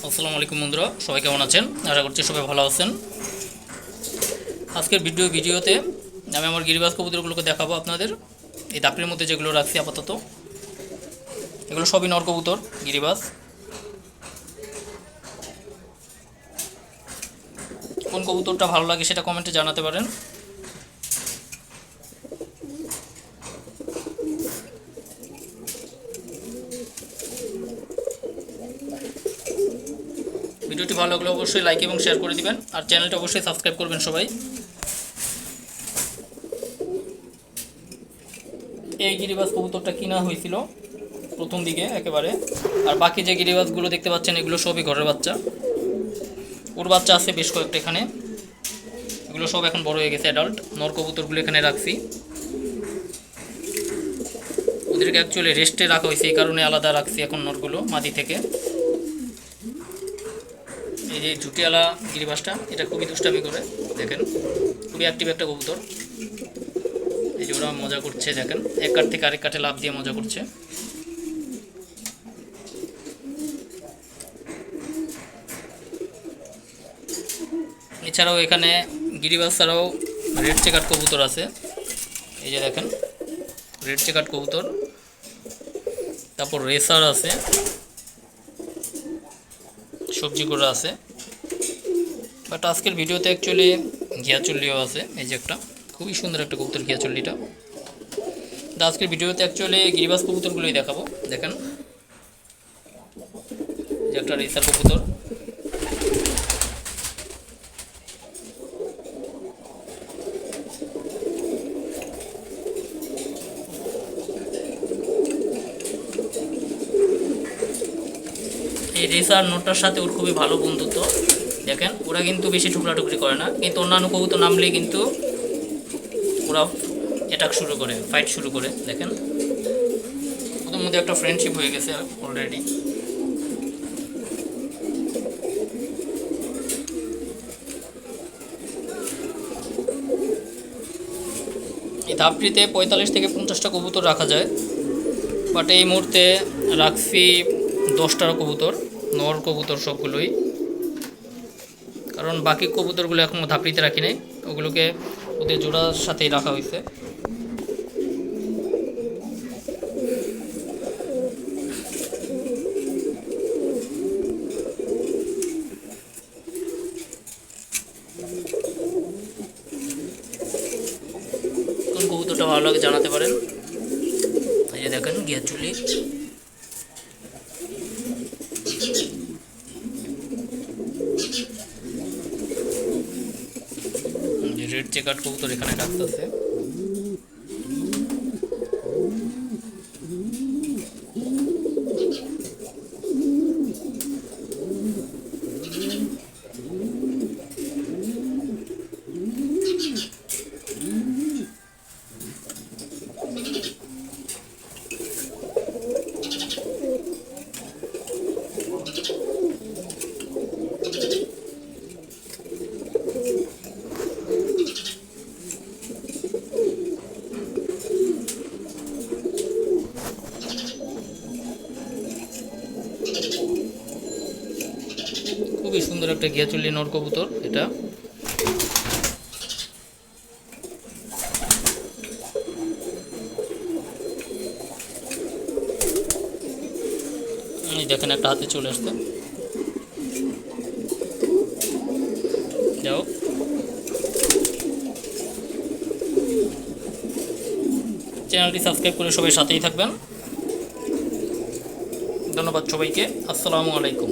আসসালামু আলাইকুম বন্ধুরা, সবাই কেমন আছেন? আশা করছি সবাই ভালো আছেন। আজকের ভিডিওতে আমি আমার গিরিবাজ কবুতরগুলোকে দেখাবো আপনাদের। এই দাপড়ির মধ্যে যেগুলো রাখছি আপাতত, এগুলো সবই নর কবুতর গিরিবাজ। কোন কবুতরটা ভালো লাগে সেটা কমেন্টে জানাতে পারেন। ভিডিওটি ভালো লাগলে অবশ্যই লাইক এবং শেয়ার করে দিবেন, আর চ্যানেলটা অবশ্যই সাবস্ক্রাইব করবেন সবাই। এই গিরিবাজ কবুতরটা কিনা হয়েছিল প্রথম দিকে একেবারে, আর বাকি যে গিরিবাজগুলো দেখতে পাচ্ছেন এগুলো সবই ঘরের বাচ্চা। ওর বাচ্চা আছে বেশ কয়েকটা এখানে, এগুলো সব এখন বড় হয়ে গেছে, অ্যাডাল্ট। নর কবুতরগুলো এখানে রাখছি, ওদেরকে অ্যাকচুয়ালি রেস্টে রাখা হয়েছে, এই কারণে আলাদা রাখছি এখন নরগুলো মাদি থেকে। এই যে ঝুটিওয়ালা গিরিবাসটা, এটা খুবই দুষ্টামি করে, দেখেন খুবই অ্যাক্টিভ একটা কবুতর। এই যে ওরা মজা করছে, দেখেন এক কাঠ থেকে আরেক কাঠে লাফ দিয়ে মজা করছে। এছাড়াও এখানে গিরিবাস ছাড়াও রেড চেকাট কবুতর আছে, এই যে দেখেন রেড চেকাট কবুতর। তারপর রেসার আছে, সবজি করা আছে। বাট আজকের ভিডিওতে অ্যাকচুয়ালি ঘিয়াচল্লিও আছে, এই যে একটা খুবই সুন্দর একটা কবুতর ঘিয়াচল্লিটা। তো আজকের ভিডিওতে অ্যাকচুয়ালি গিরিবাজ কবুতরগুলোই দেখাবো। দেখেন যে একটা রেসার কবুতর, এই রেসার নোটটার সাথে ওর খুবই ভালো বন্ধুত্ব। দেখেন ওরা কিন্তু বেশি টুকরাটুকরি করে না, কিন্তু অন্যান্য কবুতর নামলেই কিন্তু ওরা অ্যাটাক শুরু করে, ফাইট শুরু করে। দেখেন ওদের মধ্যে একটা ফ্রেন্ডশিপ হয়ে গেছে অলরেডি। এই ধাপটিতে 45 থেকে 50টা কবুতর রাখা যায়, বাট এই মুহূর্তে রাখছি 10টার কবুতর, নর কবুতর সবগুলোই। কারণ বাকি কবুতরগুলো এখনও ধাপড়িতে রাখি নাই, ওগুলোকে ওদের জোড়ার সাথেই রাখা হয়েছে। কোন কবুতরটা ভালো লাগে জানাতে পারেন। এই যে দেখেন ঘিয়াচুলি, রেড চেকাট কবুতর এখানে রাখতেছে। খুবই সুন্দর একটা ঘিয়াচুল্লি নর কবুতর এটা। দেখেন একটা হাতে চলে আসতে, যাও। চ্যানেলটি সাবস্ক্রাইব করে সবাই সাথেই থাকবেন। ধন্যবাদ সবাইকে। আসসালামু আলাইকুম।